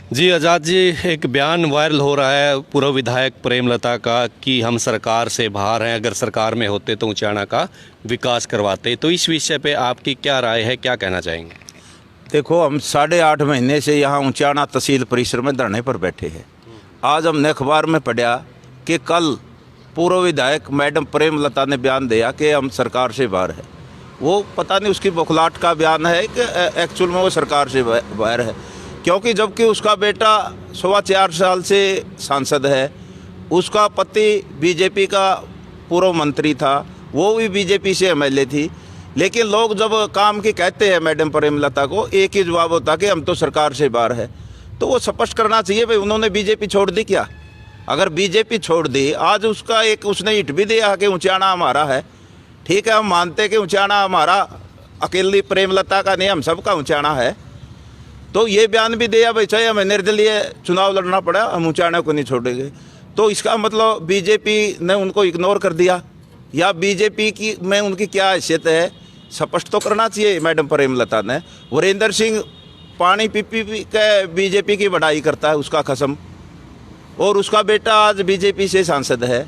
जी आज़ाद जी, एक बयान वायरल हो रहा है पूर्व विधायक प्रेमलता का कि हम सरकार से बाहर हैं, अगर सरकार में होते तो उचाना का विकास करवाते। तो इस विषय पे आपकी क्या राय है, क्या कहना चाहेंगे? देखो, हम 8.5 महीने से यहाँ उचाना तहसील परिसर में धरने पर बैठे हैं। आज हमने अखबार में पढ़ा कि कल पूर्व विधायक मैडम प्रेमलता ने बयान दिया कि हम सरकार से बाहर है। वो पता नहीं उसकी बौखलाहट का बयान है कि एक्चुअल में वो सरकार से बाहर है, क्योंकि जबकि उसका बेटा 4.25 साल से सांसद है, उसका पति बीजेपी का पूर्व मंत्री था, वो भी बीजेपी से एमएलए थी। लेकिन लोग जब काम की कहते हैं मैडम प्रेमलता को, एक ही जवाब होता कि हम तो सरकार से बाहर है। तो वो स्पष्ट करना चाहिए भाई, उन्होंने बीजेपी छोड़ दी क्या? अगर बीजेपी छोड़ दी, आज उसका एक उसने हिट भी दिया कि उचाना हमारा है। ठीक है, हम मानते कि उचाना हमारा अकेली प्रेमलता का नहीं, हम सबका उचाना है। तो ये बयान भी दिया भाई, चाहे हमें निर्दलीय चुनाव लड़ना पड़ा, हम उचाना को नहीं छोड़ेंगे। तो इसका मतलब बीजेपी ने उनको इग्नोर कर दिया, या बीजेपी की में उनकी क्या हैसियत है, स्पष्ट तो करना चाहिए मैडम प्रेमलता ने। वीरेंद्र सिंह पानी पी के बीजेपी की बढ़ाई करता है, उसका कसम, और उसका बेटा आज बीजेपी से सांसद है।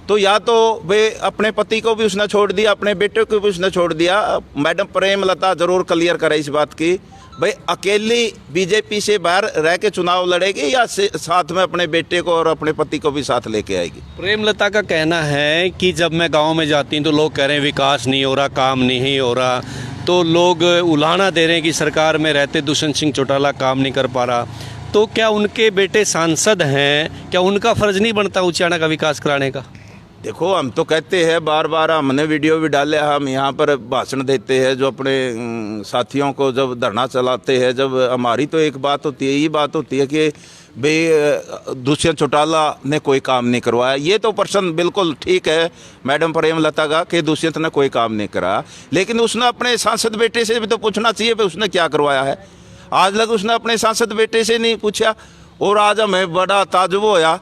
तो या तो वे अपने पति को भी उसने छोड़ दिया, अपने बेटे को भी उसने छोड़ दिया। मैडम प्रेमलता जरूर क्लियर करे इस बात की, भाई अकेली बीजेपी से बाहर रह के चुनाव लड़ेगी या साथ में अपने बेटे को और अपने पति को भी साथ लेके आएगी। प्रेमलता का कहना है कि जब मैं गांव में जाती हूं तो लोग कह रहे हैं विकास नहीं हो रहा, काम नहीं हो रहा, तो लोग उलाहना दे रहे हैं कि सरकार में रहते दुष्यंत सिंह चौटाला काम नहीं कर पा रहा। तो क्या उनके बेटे सांसद हैं, क्या उनका फर्ज नहीं बनता उचाना का विकास कराने का? देखो, हम तो कहते हैं बार बार, हमने वीडियो भी डाले, हम यहाँ पर भाषण देते हैं जो अपने साथियों को जब धरना चलाते हैं, जब हमारी तो एक बात होती है, ये बात होती है कि भाई दुष्यंत चौटाला ने कोई काम नहीं करवाया। ये तो प्रश्न बिल्कुल ठीक है मैडम प्रेमलता का कि दुष्यंत ने कोई काम नहीं करा, लेकिन उसने अपने सांसद बेटे से भी तो पूछना चाहिए भाई उसने क्या करवाया है। आज लग उसने अपने सांसद बेटे से नहीं पूछा, और आज हमें बड़ा ताजुब होया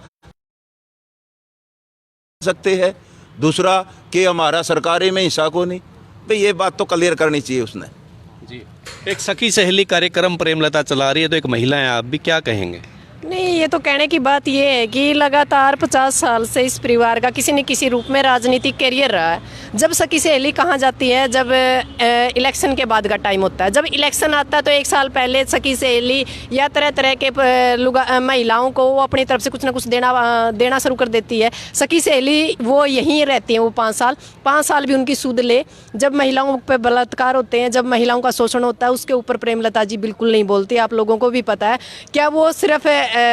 सकते हैं। दूसरा कि हमारा सरकारी में हिस्सा को नहीं, भाई ये बात तो क्लियर करनी चाहिए उसने। जी, एक सखी सहेली कार्यक्रम प्रेमलता चला रही है, तो एक महिला है, आप भी क्या कहेंगे? नहीं, ये तो कहने की बात ये है कि लगातार 50 साल से इस परिवार का किसी न किसी रूप में राजनीतिक करियर रहा है। जब सखी सहेली कहाँ जाती है, जब इलेक्शन के बाद का टाइम होता है। जब इलेक्शन आता है तो एक साल पहले सखी सहेली या तरह तरह के महिलाओं को वो अपनी तरफ से कुछ ना कुछ देना शुरू कर देती है। सखी सहेली वो यहीं रहती हैं, वो 5 साल भी उनकी सूद ले। जब महिलाओं पर बलात्कार होते हैं, जब महिलाओं का शोषण होता है, उसके ऊपर प्रेमलता जी बिल्कुल नहीं बोलती। आप लोगों को भी पता है, क्या वो सिर्फ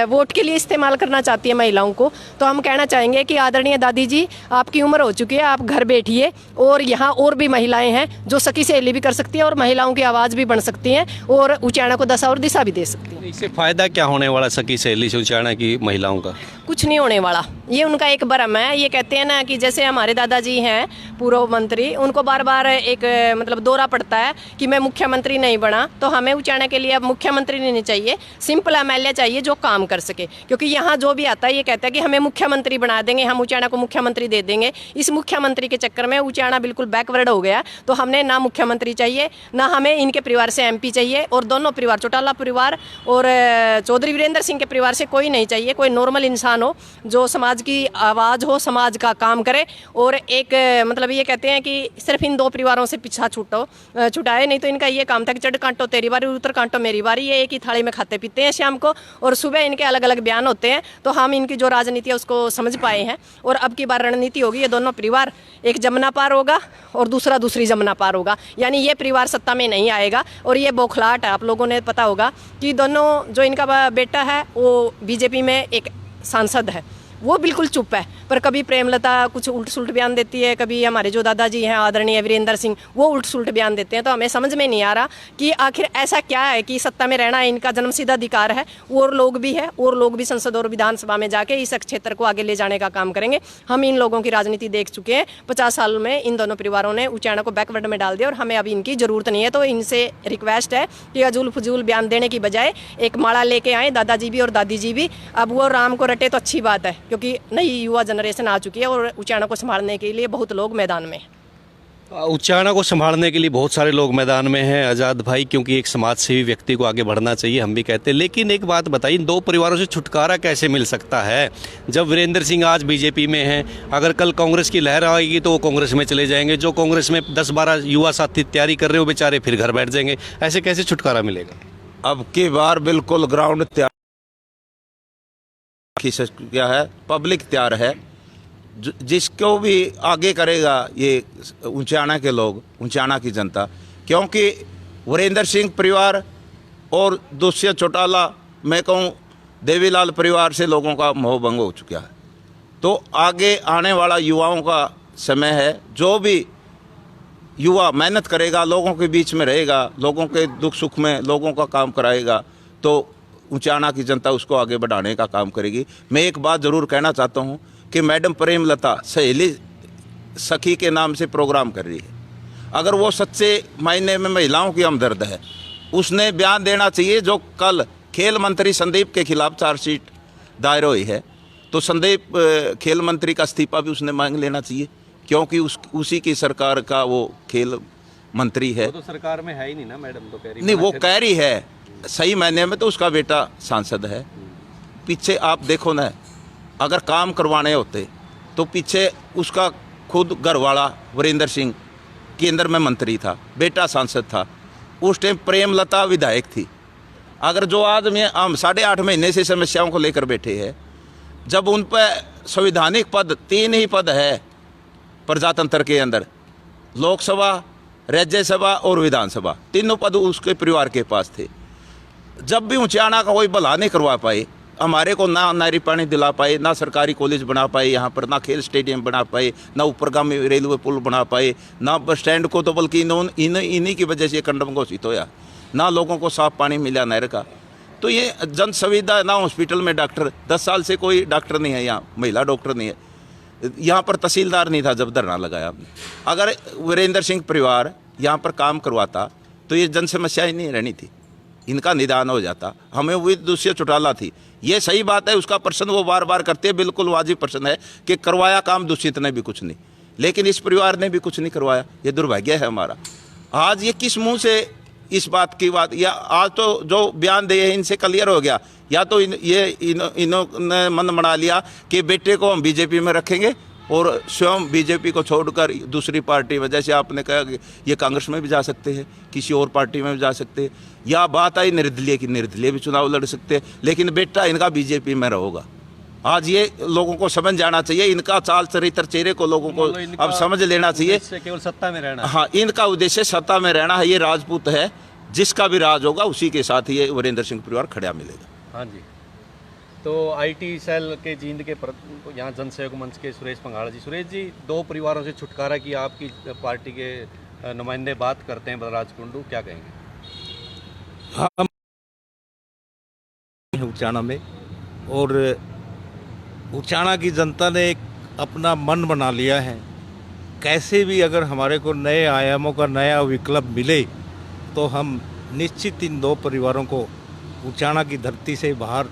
वोट के लिए इस्तेमाल करना चाहती है महिलाओं को? तो हम कहना चाहेंगे कि आदरणीय दादी जी, आपकी उम्र हो चुकी है, आप घर बैठिए, और यहाँ और भी महिलाएं हैं जो सखी सहेली भी कर सकती हैं और महिलाओं की आवाज़ भी बन सकती हैं और उचाना को दशा और दिशा भी दे सकती हैं। इससे फ़ायदा क्या होने वाला सखी सहेली से उचाना की महिलाओं का? कुछ नहीं होने वाला, ये उनका एक भ्रम है। ये कहते हैं ना कि जैसे हमारे दादाजी हैं पूर्व मंत्री, उनको बार बार एक मतलब दौरा पड़ता है कि मैं मुख्यमंत्री नहीं बना, तो हमें उचाना के लिए अब मुख्यमंत्री नहीं चाहिए, सिंपल एमएलए चाहिए जो काम कर सके। क्योंकि यहाँ जो भी आता है ये कहता है कि हमें मुख्यमंत्री बना देंगे, हम उचाना को मुख्यमंत्री दे देंगे। इस मुख्यमंत्री के चक्कर में उचाना बिल्कुल बैकवर्ड हो गया। तो हमने ना मुख्यमंत्री चाहिए, ना हमें इनके परिवार से एमपी चाहिए, और दोनों परिवार, चौटाला परिवार और चौधरी वीरेंद्र सिंह के परिवार से कोई नहीं चाहिए। कोई नॉर्मल इंसान हो जो समाज की आवाज़ हो, समाज का काम करे, और एक मतलब ये कहते हैं कि सिर्फ इन 2 परिवारों से पीछा छुटाए। नहीं तो इनका ये काम था कि चढ़ कांटो तेरी बारी, उतर कांटो मेरी बारी। ये एक ही थाली में खाते पीते हैं शाम को, और सुबह इनके अलग अलग बयान होते हैं। तो हम इनकी जो राजनीति है उसको समझ पाए हैं, और अब की बार रणनीति होगी, ये दोनों परिवार, एक जमुना पार होगा और दूसरा दूसरी जमुना पार होगा। यानी ये परिवार सत्ता में नहीं आएगा, और ये बौखलाहट है। आप लोगों ने पता होगा कि दोनों, जो इनका बेटा है वो बीजेपी में एक सांसद है, वो बिल्कुल चुप है। पर कभी प्रेमलता कुछ उल्ट सुलट बयान देती है, कभी हमारे जो दादाजी हैं आदरणीय वीरेंद्र सिंह, वो उल्ट सुलट बयान देते हैं। तो हमें समझ में नहीं आ रहा कि आखिर ऐसा क्या है कि सत्ता में रहना इनका जन्मसिद्ध अधिकार है। और लोग भी है, और लोग भी संसद और विधानसभा में जाके इस क्षेत्र को आगे ले जाने का काम करेंगे। हम इन लोगों की राजनीति देख चुके हैं। 50 साल में इन दोनों परिवारों ने उचाना को बैकवर्ड में डाल दिया, और हमें अभी इनकी ज़रूरत नहीं है। तो इनसे रिक्वेस्ट है कि अजूल फजूल बयान देने की बजाय एक माला लेके आए, दादाजी भी और दादी जी भी। अब वो राम को रटे तो अच्छी बात है, क्योंकि नई युवा जनरेशन आ चुकी है और उचाना को संभालने के लिए बहुत लोग मैदान में हैं। उच्चारणा को संभालने के लिए बहुत सारे लोग मैदान में हैं आज़ाद भाई, क्योंकि एक समाज सेवी व्यक्ति को आगे बढ़ना चाहिए, हम भी कहते हैं। लेकिन एक बात बताइए, इन दो परिवारों से छुटकारा कैसे मिल सकता है? जब वीरेंद्र सिंह आज बीजेपी में हैं, अगर कल कांग्रेस की लहर आएगी तो वो कांग्रेस में चले जाएंगे। जो कांग्रेस में 10-12 युवा साथी तैयारी कर रहे हो बेचारे फिर घर बैठ जाएंगे। ऐसे कैसे छुटकारा मिलेगा? अब की बार बिल्कुल ग्राउंड तैयार क्या है, पब्लिक तैयार है। जिसको भी आगे करेगा ये ऊंचाना के लोग, ऊंचाना की जनता, क्योंकि वीरेंद्र सिंह परिवार और दुष्यंत चौटाला, मैं कहूँ देवीलाल परिवार से लोगों का मोह भंग हो चुका है। तो आगे आने वाला युवाओं का समय है। जो भी युवा मेहनत करेगा, लोगों के बीच में रहेगा, लोगों के दुख सुख में लोगों का काम कराएगा, तो ऊंचाना की जनता उसको आगे बढ़ाने का काम करेगी। मैं एक बात ज़रूर कहना चाहता हूँ कि मैडम प्रेमलता सहेली सखी के नाम से प्रोग्राम कर रही है। अगर वो सच्चे मायने में महिलाओं की हमदर्द है, उसने बयान देना चाहिए। जो कल खेल मंत्री संदीप के खिलाफ चार्जशीट दायर हुई है, तो संदीप खेल मंत्री का इस्तीफा भी उसने मांग लेना चाहिए, क्योंकि उसी की सरकार का वो खेल मंत्री है। वो तो सरकार में है ही नहीं ना मैडम, तो कह रही नहीं, वो कह रही है, सही मायने में तो उसका बेटा सांसद है। पीछे आप देखो ना, अगर काम करवाने होते तो पीछे उसका खुद घरवाला वीरेंद्र सिंह केंद्र में मंत्री था, बेटा सांसद था, उस टाइम प्रेमलता विधायक थी। अगर जो आज में हम 8.5 महीने से समस्याओं को लेकर बैठे हैं, जब उन पर संवैधानिक पद 3 ही पद है प्रजातंत्र के अंदर, लोकसभा, राज्यसभा और विधानसभा, तीनों पद उसके परिवार के पास थे। जब भी ऊंचाना का कोई भला नहीं करवा पाए, हमारे को ना नारी पानी दिला पाए, ना सरकारी कॉलेज बना पाए यहाँ पर, ना खेल स्टेडियम बना पाए, ना ऊपरगामी रेलवे पुल बना पाए, ना बस स्टैंड को, तो बल्कि इन्हीं की वजह से कंडम घोषित होया, ना लोगों को साफ पानी मिला नहर का। तो ये जन सुविधा, ना हॉस्पिटल में डॉक्टर, 10 साल से कोई डॉक्टर नहीं है यहाँ, महिला डॉक्टर नहीं है। यहाँ पर तहसीलदार नहीं था जब धरना लगाया आपने। अगर वीरेंद्र सिंह परिवार यहाँ पर काम करवाता तो ये जन समस्या ही नहीं रहनी थी, इनका निदान हो जाता। हमें वही दुष्यंत चौटाला थी। ये सही बात है, उसका प्रश्न वो बार बार करते हैं, बिल्कुल वाजिब प्रश्न है कि करवाया काम दुष्यंत ने भी कुछ नहीं, लेकिन इस परिवार ने भी कुछ नहीं करवाया। ये दुर्भाग्य है हमारा। आज ये किस मुंह से इस बात की बात, या आज तो जो बयान दिए हैं इनसे क्लियर हो गया, या तो इन्होंने मन बना लिया कि बेटे को हम बीजेपी में रखेंगे और स्वयं बीजेपी को छोड़कर दूसरी पार्टी में, जैसे आपने कहा कि ये कांग्रेस में भी जा सकते हैं, किसी और पार्टी में भी जा सकते हैं, या बात आई निर्दलीय की, निर्दलीय भी चुनाव लड़ सकते हैं, लेकिन बेटा इनका बीजेपी में रहेगा। आज ये लोगों को समझ जाना चाहिए, इनका चाल चरित्र चेहरे को लोगों को अब समझ लेना चाहिए। केवल सत्ता में रहना। हाँ, इनका उद्देश्य सत्ता में रहना है। ये राजपूत है, जिसका भी राज होगा उसी के साथ ये वीरेंद्र सिंह परिवार खड़ा मिलेगा। हाँ जी। तो आईटी सेल के जींद के यहाँ जनसहयोग मंच के सुरेश पंघाड़ा जी। सुरेश जी, 2 परिवारों से छुटकारा की आपकी पार्टी के नुमाइंदे बात करते हैं, बलराज कुंडू, क्या कहेंगे? हम उचाना में, और उचाना की जनता ने एक अपना मन बना लिया है, कैसे भी अगर हमारे को नए आयामों का नया विकल्प मिले तो हम निश्चित इन 2 परिवारों को उचाना की धरती से बाहर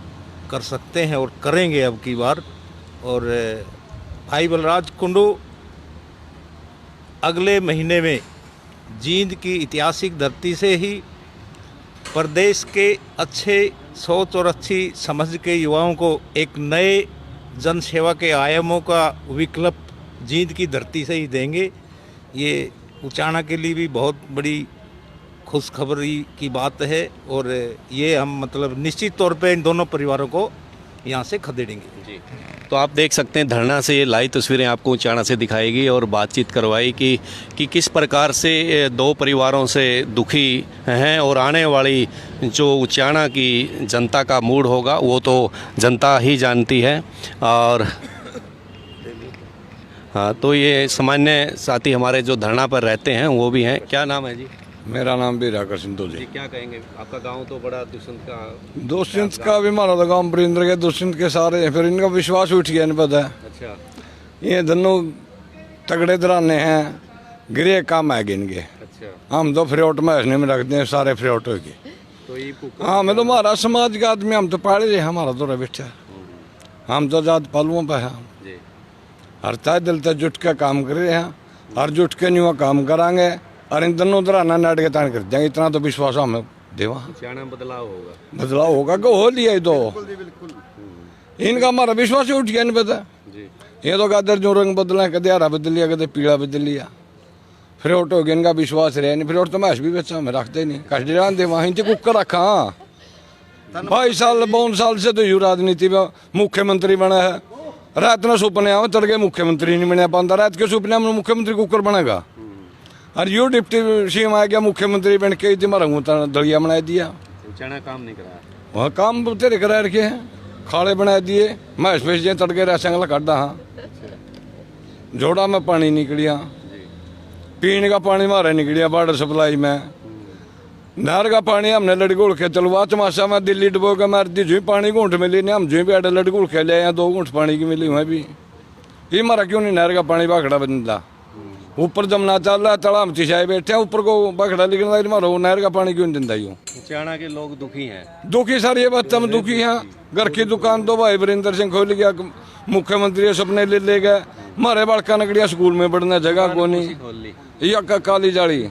कर सकते हैं और करेंगे अब की बार। और भाई बलराज कुंडू अगले महीने में जींद की ऐतिहासिक धरती से ही प्रदेश के अच्छे सोच और अच्छी समझ के युवाओं को एक नए जनसेवा के आयामों का विकल्प जींद की धरती से ही देंगे। ये उचाना के लिए भी बहुत बड़ी खुशखबरी की बात है, और ये हम मतलब निश्चित तौर पे इन दोनों परिवारों को यहाँ से खदेड़ेंगे। जी, तो आप देख सकते हैं धरना से ये लाइव तस्वीरें आपको उचाना से दिखाएगी और बातचीत करवाई कि किस प्रकार से 2 परिवारों से दुखी हैं, और आने वाली जो उचाना की जनता का मूड होगा वो तो जनता ही जानती है। और हाँ, तो ये सामान्य साथी हमारे जो धरना पर रहते हैं वो भी हैं। क्या नाम है जी? मेरा नाम भी राकर सिंधु जी। क्या कहेंगे, आपका गांव तो बड़ा दुष्यंत का भी मारा था गाँव, वीरेंद्र के दुष्यंत के सारे, फिर इनका विश्वास उठ गया, नहीं पता है। अच्छा, ये दोनों तगड़े दराने हैं, गिरे काम आएंगे इनके। अच्छा, हम तो फ्री में हंसने में रखते हैं, सारे फ्री हो गए। तो ये हाँ, मैं तो हमारा समाज का आदमी, हम तो पाड़े रहे, हमारा तो बैठा, हम तो जात पालुओं पर हैं, हर ताए दिल तक जुट कर काम कर रहे हैं। और जुट के न्यू काम करांगे और इन दोनों धराना नाट के तान कर देंगे, इतना तो विश्वास हमें देवा। हरियाणा में बदलाव होगा। बदलाव होगा कि हो लिया तो इनका हमारा विश्वास ही उठ गया, नहीं पता जी ये तो गादर जो रंग बदला, कदे हरा बदल लिया, कदे पीला बदल लिया, फिर ओट हो गया, इनका विश्वास रहे नहीं। फिर और तो मैश भी बच्चा हमें रखते नहीं, कष्ट दे वहाँ इनसे कुकर रखा 22 साल 52 साल से तो यू राजनीति में मुख्यमंत्री बना है। रात में सपने आओ तड़के मुख्यमंत्री नहीं बना पाता, रात के सपने में मुख्यमंत्री कुकर बनेगा। और यू डिप्टी सीएम आ गया मुख्यमंत्री बन के मारा दलिया बना दिया, उचाना काम नहीं करा। वहाँ काम तेरे करा रखे हैं, खाड़े बना दिए, मैश पेश दिए, तड़के रसंगला काटा। हाँ जोड़ा में पानी निकलिया, पीने का पानी मारे निकलिया वाटर सप्लाई में, नहर का पानी हमने लड़गुड़ के चलवा चमाशा में दिल्ली डबो के मार दी, जो पानी घूंट मिली नहीं, हम जो भी अड्डे लड़गुड़ के ले आए, 2 घूंट पानी की मिली वहाँ भी। ये मारा क्यों नहीं नहर का पानी बाखड़ा बंदा, ऊपर जमना चल रहा है, तड़ा हम चिशाए बैठे हैं, ऊपर को बाखड़ा लिखना मारो, नहर का पानी क्यों नहीं दिंदा यूँ। उचाना के लोग दुखी हैं। दुखी सर ये बात हम दुखी हैं। घर की दुकान तो भाई वीरेंद्र सिंह खोल गया, मुख्यमंत्री सपने ले गए, मारे बड़का नकड़िया स्कूल में बढ़ने जगह को नहीं, खोल ली या काली जाली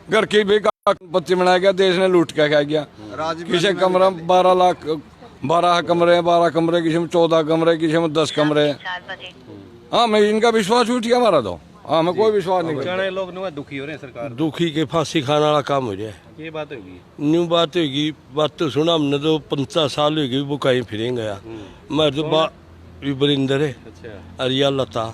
घर की भी पत्ती बनाया गया, देश ने लूट के खा गया। किसी कमरा 12 लाख 12 कमरे, किसी में 14 कमरे, किसी में 10 कमरे। हाँ मैं इनका विश्वास उठ गया हमारा तो, हाँ मैं कोई विश्वास नहीं करता। उचाना लोग नुआ दुखी हो रहे हैं सरकार। दुखी के फांसी खाने वाला काम हो जाए, ये बात होगी। न्यू बात होगी। बात तो सुना हमने, तो 50 साल होगी वो कहीं फिरें गया। मैं तो बरिंदर है अच्छा अरिया लता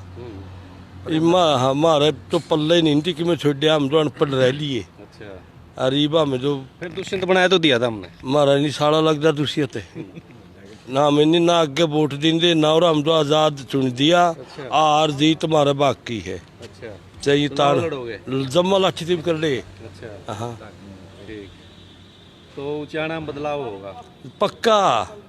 हमारे तो पल्ले नहीं थी कि मैं छोड़ हम तो अनपढ़ रह लिए। अच्छा अरीबा में तो फिर दुष्यंत बनाया तो दिया था हमने। हमारा नहीं साड़ा लगता दुष्यंत है ना, मैंने ना आगे वोट देंगे ना, और हम तो आजाद चुन दिया। हार जीत तुम्हारे बाकी है, अच्छा चाहिए तार लड़ोगे। जम्मा लाठी तीब कर ले। अच्छा हाँ ठीक, तो उचाना में बदलाव होगा पक्का।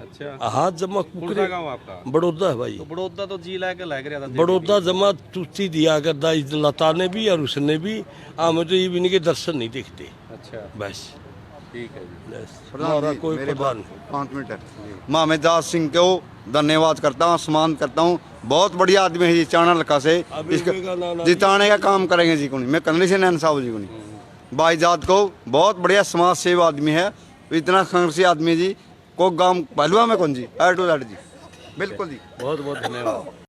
अच्छा हाँ जमा कौन सा गाँव आपका? बड़ौदा है भाई, तो बड़ौदा तो जी लाके लग रहा था। बड़ौदा जमा तुस्ती दिया करता लता ने भी और उसने भी। हमें तो ये भी नहीं के दर्शन नहीं दिखते। अच्छा बस ठीक है जी। बस हमारा कोई प्रधान 5 मिनट है। मैं दास सिंह को धन्यवाद करता हूँ, सम्मान करता हूँ। बहुत बढ़िया आदमी है जी, चाणा लखा से इसका जिताने का काम करेंगे जी को नहीं। मैं कन्नड़ी से नैन साहब जी को नहीं, भाईजात को बहुत बढ़िया समाज सेवा आदमी है, इतना संघर्षी आदमी जी को गांव पहलुआ में कौन जी ऐड टू दैट जी, बिल्कुल जी। बहुत बहुत धन्यवाद।